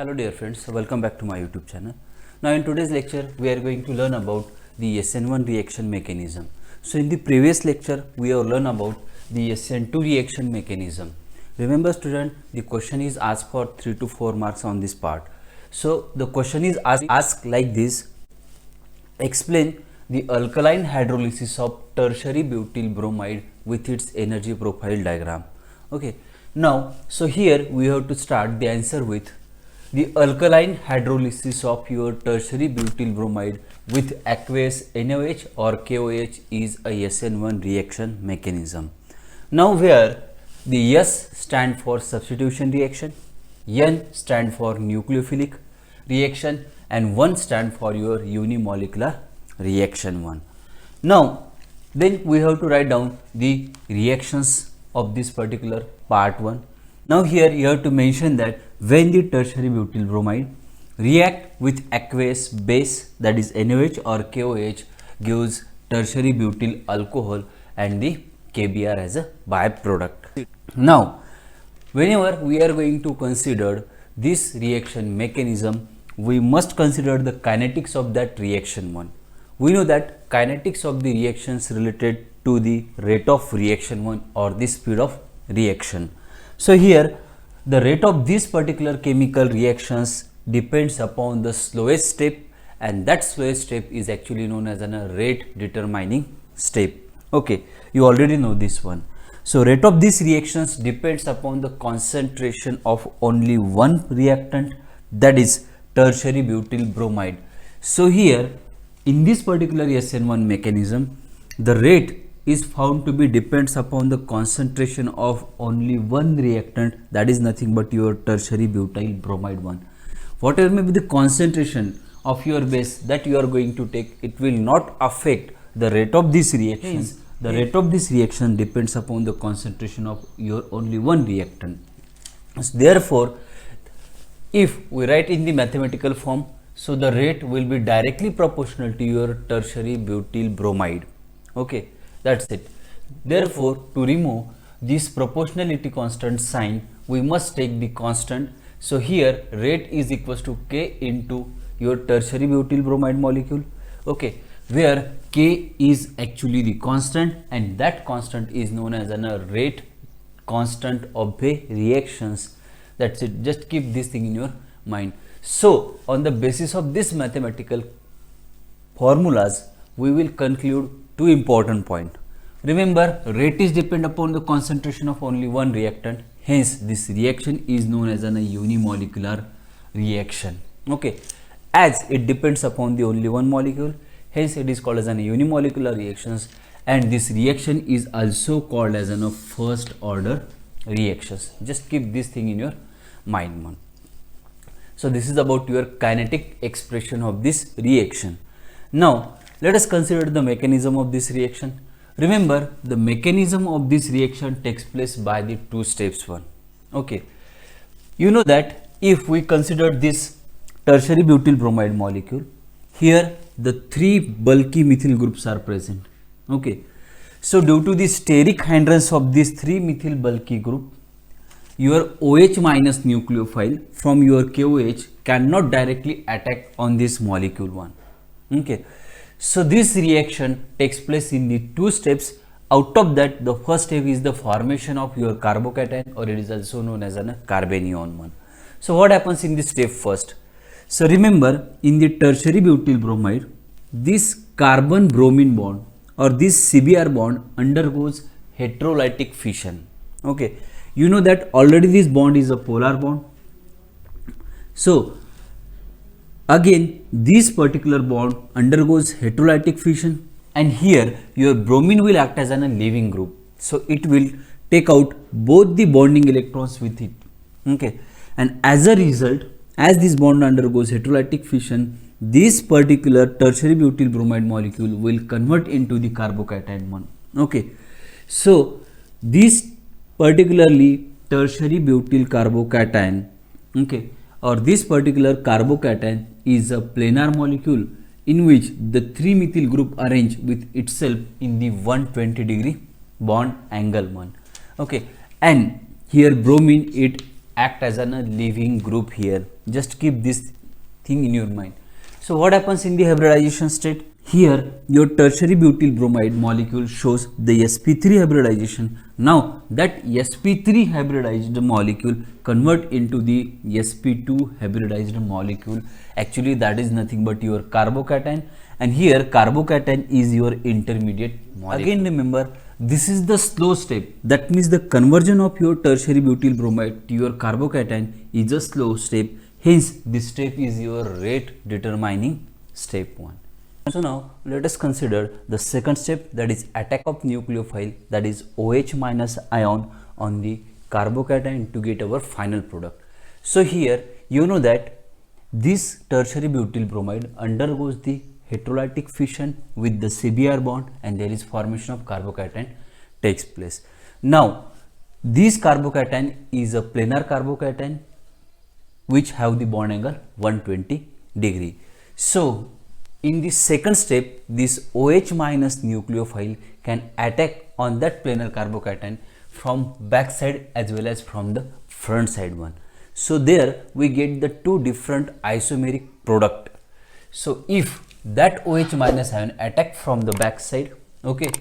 Hello dear friends, welcome back to my YouTube channel. Now in today's lecture we are going to learn about the SN1 reaction mechanism. So in the previous lecture we have learned about the SN2 reaction mechanism. Remember student, the question is asked for 3 to 4 marks on this part. So the question is asked like this: explain the alkaline hydrolysis of tertiary butyl bromide with its energy profile diagram. Okay, now so here we have to start the answer with the alkaline hydrolysis of your tertiary butyl bromide with aqueous NaOH or KOH is a SN1 reaction mechanism. Now where the S stand for substitution reaction, N stand for nucleophilic reaction and 1 stand for your unimolecular reaction 1. Now then we have to write down the reactions of this particular part 1. Now here you have to mention that when the tertiary butyl bromide react with aqueous base, that is NaOH or KOH, gives tertiary butyl alcohol and the KBr as a byproduct. Now whenever we are going to consider this reaction mechanism, we must consider the kinetics of that reaction 1. We know that kinetics of the reactions related to the rate of reaction 1 or the speed of reaction. So here the rate of these particular chemical reactions depends upon the slowest step, and that slowest step is actually known as a rate determining step. Okay, you already know this one. So rate of these reactions depends upon the concentration of only one reactant, that is tertiary butyl bromide. So here in this particular SN1 mechanism, the rate is found to be depends upon the concentration of only one reactant, that is nothing but your tertiary butyl bromide 1. Whatever may be the concentration of your base that you are going to take, it will not affect the rate of this reaction. The rate of this reaction depends upon the concentration of your only one reactant. So therefore, if we write in the mathematical form, so the rate will be directly proportional to your tertiary butyl bromide. Okay, that's it. Therefore, to remove this proportionality constant sign, we must take the constant. So here rate is equals to K into your tertiary butyl bromide molecule. Okay, where K is actually the constant and that constant is known as a rate constant of the reactions. That's it. Just keep this thing in your mind. So on the basis of this mathematical formulas, we will conclude two important points. Remember, rate is depend upon the concentration of only one reactant. Hence, this reaction is known as a unimolecular reaction. Okay, as it depends upon the only one molecule, hence it is called as a unimolecular reactions, and this reaction is also called as a first order reactions. Just keep this thing in your mind, man. So this is about your kinetic expression of this reaction. Now let us consider the mechanism of this reaction. Remember, the mechanism of this reaction takes place by the two steps 1. Okay, you know that if we consider this tertiary butyl bromide molecule, here the 3 bulky methyl groups are present. Okay, so due to the steric hindrance of this 3 methyl bulky group, your OH minus nucleophile from your KOH cannot directly attack on this molecule 1. Okay, so this reaction takes place in the 2 steps. Out of that, the first step is the formation of your carbocation, or it is also known as a carbanion 1. So what happens in this step first? So remember, in the tertiary butyl bromide, this carbon bromine bond or this CBr bond undergoes heterolytic fission. Okay, you know that already this bond is a polar bond. So again this particular bond undergoes heterolytic fission, and here your bromine will act as a leaving group. So it will take out both the bonding electrons with it. Okay, and as a result, as this bond undergoes heterolytic fission, this particular tertiary butyl bromide molecule will convert into the carbocation 1. Okay, so this particularly tertiary butyl carbocation, okay, or this particular carbocation is a planar molecule in which the 3 methyl group arrange with itself in the 120 degree bond angle 1. Okay, and here bromine it act as a leaving group here. Just keep this thing in your mind. So what happens in the hybridization state? Here your tertiary butyl bromide molecule shows the sp3 hybridization. Now that sp3 hybridized molecule convert into the sp2 hybridized molecule. Actually that is nothing but your carbocation, and here carbocation is your intermediate molecule. Again remember, this is the slow step. That means the conversion of your tertiary butyl bromide to your carbocation is a slow step. Hence this step is your rate determining step 1. So now let us consider the second step, that is attack of nucleophile, that is OH minus ion on the carbocation to get our final product. So here you know that this tertiary butyl bromide undergoes the heterolytic fission with the CBr bond, and there is formation of carbocation takes place. Now this carbocation is a planar carbocation which have the bond angle 120 degree. So in the second step, this OH minus nucleophile can attack on that planar carbocation from back side as well as from the front side one. So there we get the two different isomeric product. So if that OH minus ion attack from the back side, okay,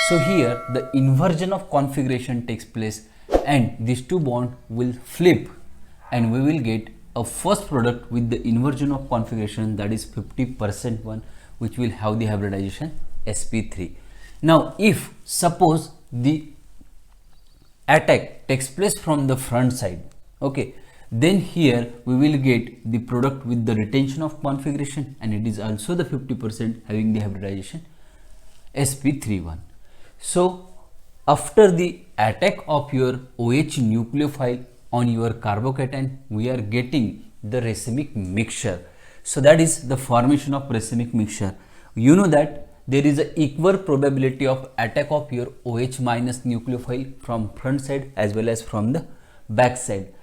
so here the inversion of configuration takes place and these two bonds will flip and we will get a first product with the inversion of configuration, that is 50% one, which will have the hybridization sp3. Now if suppose the attack takes place from the front side, okay, then here we will get the product with the retention of configuration, and it is also the 50% having the hybridization sp3 one. So after the attack of your OH nucleophile on your carbocation, we are getting the racemic mixture. So that is the formation of racemic mixture. You know that there is a equal probability of attack of your OH minus nucleophile from front side as well as from the back side.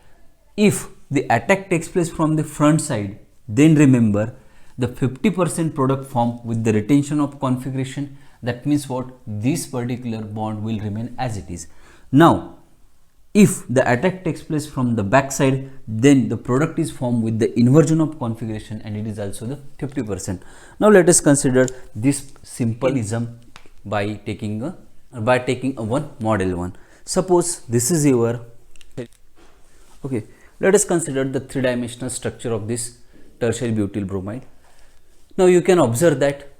If the attack takes place from the front side, then remember the 50% product formed with the retention of configuration. That means what? This particular bond will remain as it is. Now if the attack takes place from the back side, then the product is formed with the inversion of configuration, and it is also the 50%. Now let us consider this simplism by taking a one model one. Suppose this is your, okay, let us consider the three-dimensional structure of this tertiary butyl bromide. Now you can observe that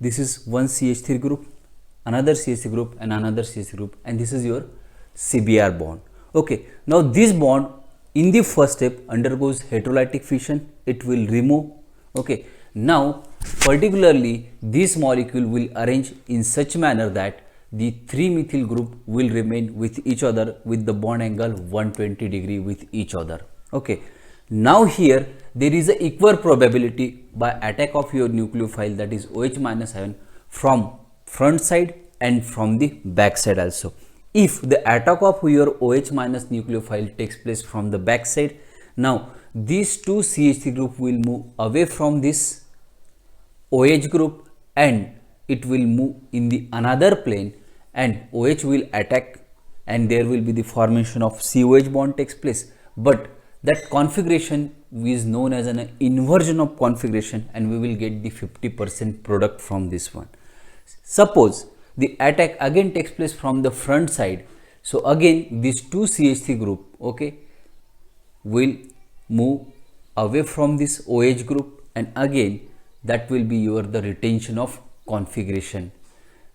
this is one CH3 group, another CH3 group, and another CH3 group, and this is your CBr bond. Okay, now this bond in the first step undergoes heterolytic fission, it will remove. Okay, now particularly this molecule will arrange in such manner that the 3-methyl group will remain with each other with the bond angle 120 degree with each other. Okay, now here there is a equal probability by attack of your nucleophile, that is OH minus ion, from front side and from the back side also. If the attack of your OH minus nucleophile takes place from the back side, now these two CH3 group will move away from this OH group and it will move in the another plane, and OH will attack and there will be the formation of COH bond takes place. But that configuration is known as an inversion of configuration, and we will get the 50% product from this one. Suppose the attack again takes place from the front side, so again these two CH3 group, okay, will move away from this OH group, and again that will be your the retention of configuration.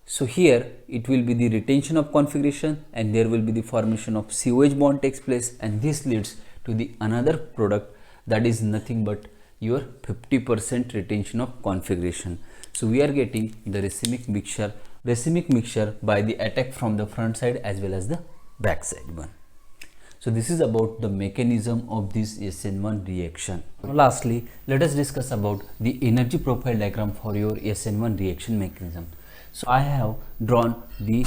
So here it will be the retention of configuration and there will be the formation of COH bond takes place, and this leads to the another product, that is nothing but your 50% retention of configuration. So we are getting the racemic mixture by the attack from the front side as well as the back side one. So this is about the mechanism of this SN1 reaction. Lastly, let us discuss about the energy profile diagram for your SN1 reaction mechanism. So I have drawn the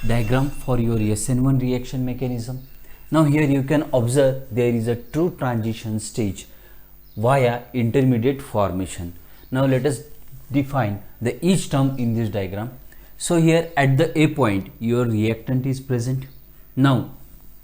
diagram for your SN1 reaction mechanism. Now here you can observe there is a true transition stage via intermediate formation. Now let us define the each term in this diagram. So here at the A point your reactant is present. Now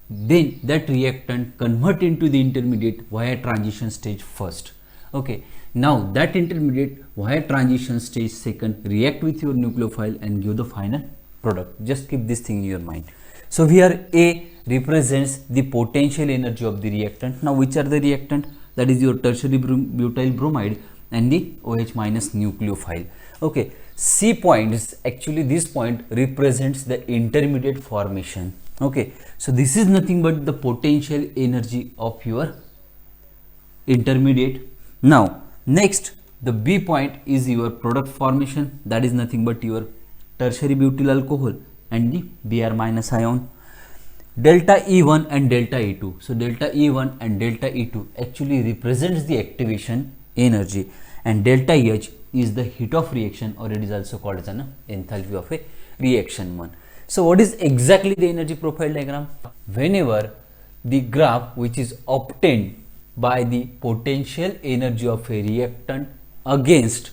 then that reactant convert into the intermediate via transition stage first. Okay, now that intermediate via transition stage second react with your nucleophile and give the final product. Just keep this thing in your mind. So here A represents the potential energy of the reactant. Now which are the reactant? That is your tertiary butyl bromide and the OH minus nucleophile. Okay, C point is actually, this point represents the intermediate formation. Okay, so this is nothing but the potential energy of your intermediate. Now next, the B point is your product formation, that is nothing but your tertiary butyl alcohol and the Br minus ion. Delta E1 and delta E2. So delta E1 and delta E2 actually represents the activation energy, and delta H is the heat of reaction, or it is also called as an enthalpy of a reaction 1. So what is exactly the energy profile diagram? Whenever the graph which is obtained by the potential energy of a reactant against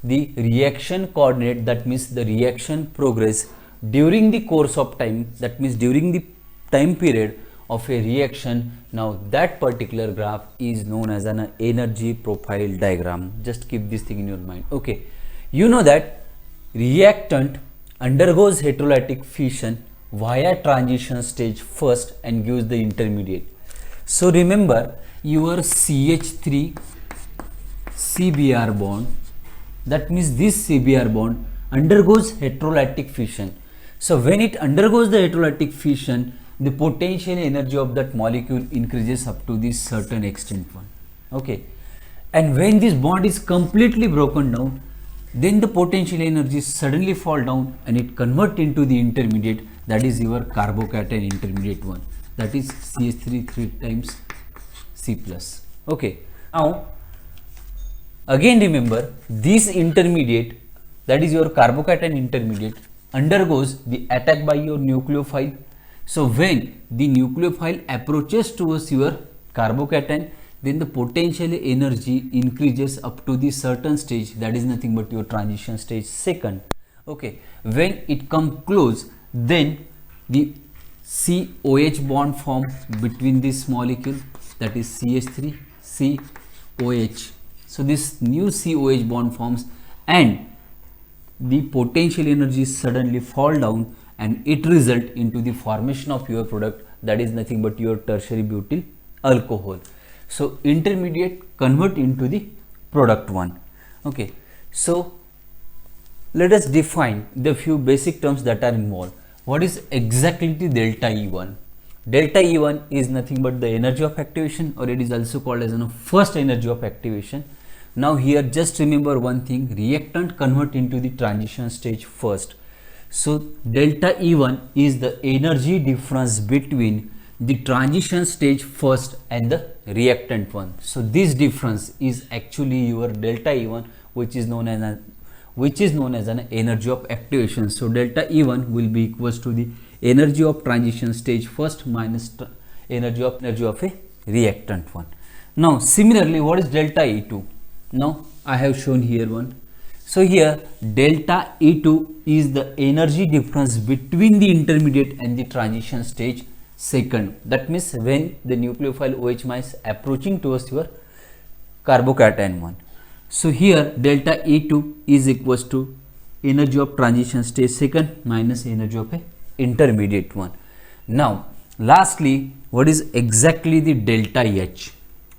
the reaction coordinate, that means the reaction progress during the course of time, that means during the time period of a reaction, now that particular graph is known as an energy profile diagram. Just keep this thing in your mind. Okay, you know that reactant undergoes heterolytic fission via transition stage first and gives the intermediate. So remember your CH3 CBr bond, that means this CBr bond undergoes heterolytic fission. So when it undergoes the heterolytic fission, the potential energy of that molecule increases up to this certain extent one. Okay, and when this bond is completely broken down, then the potential energy suddenly fall down and it convert into the intermediate, that is your carbocation intermediate one, that is CH3 3 times C plus. Okay, now again remember this intermediate, that is your carbocation intermediate, undergoes the attack by your nucleophile. So when the nucleophile approaches towards your carbocation, then the potential energy increases up to the certain stage, that is nothing but your transition stage second. Okay, when it come close, then the COH bond form between this molecule, that is CH3 COH. So this new COH bond forms and the potential energy suddenly fall down and it result into the formation of your product, that is nothing but your tertiary butyl alcohol. So intermediate convert into the product one. Okay, so let us define the few basic terms that are involved. What is exactly the delta E1? Delta E1 is nothing but the energy of activation, or it is also called as a first energy of activation. Now here just remember one thing, reactant convert into the transition stage first. So delta E1 is the energy difference between the transition stage first and the reactant one. So this difference is actually your delta E1, which is known as an energy of activation. So delta E1 will be equals to the energy of transition stage first minus energy of a reactant one. Now similarly, what is delta E2? Now I have shown here one. So here delta E2 is the energy difference between the intermediate and the transition stage second. That means when the nucleophile OH minus approaching towards your carbocation one. So here delta E2 is equals to energy of transition stage second minus energy of a intermediate one. Now lastly, what is exactly the delta H?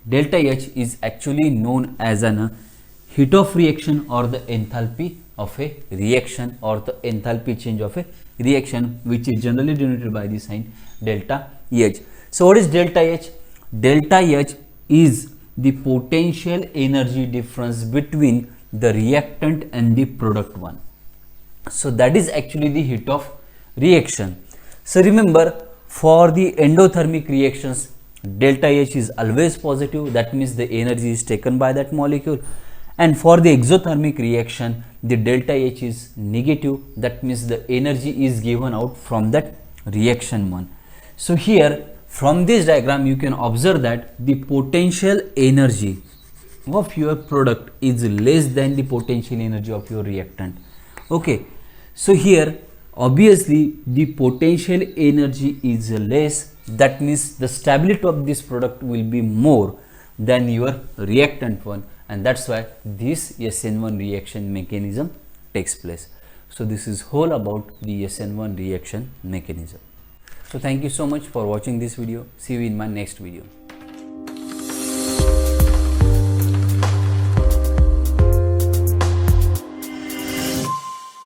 Delta H is actually known as an heat of reaction or the enthalpy of a reaction or the enthalpy change of a reaction, which is generally denoted by the sign delta H. So what is delta H? Delta H is the potential energy difference between the reactant and the product one. So that is actually the heat of reaction. So remember, for the endothermic reactions, delta H is always positive, that means the energy is taken by that molecule. And for the exothermic reaction, the delta H is negative, that means the energy is given out from that reaction one. So here from this diagram you can observe that the potential energy of your product is less than the potential energy of your reactant. Okay, so here obviously the potential energy is less, that means the stability of this product will be more than your reactant one, and that's why this SN1 reaction mechanism takes place. So this is whole about the SN1 reaction mechanism. So thank you so much for watching this video. See you in my next video.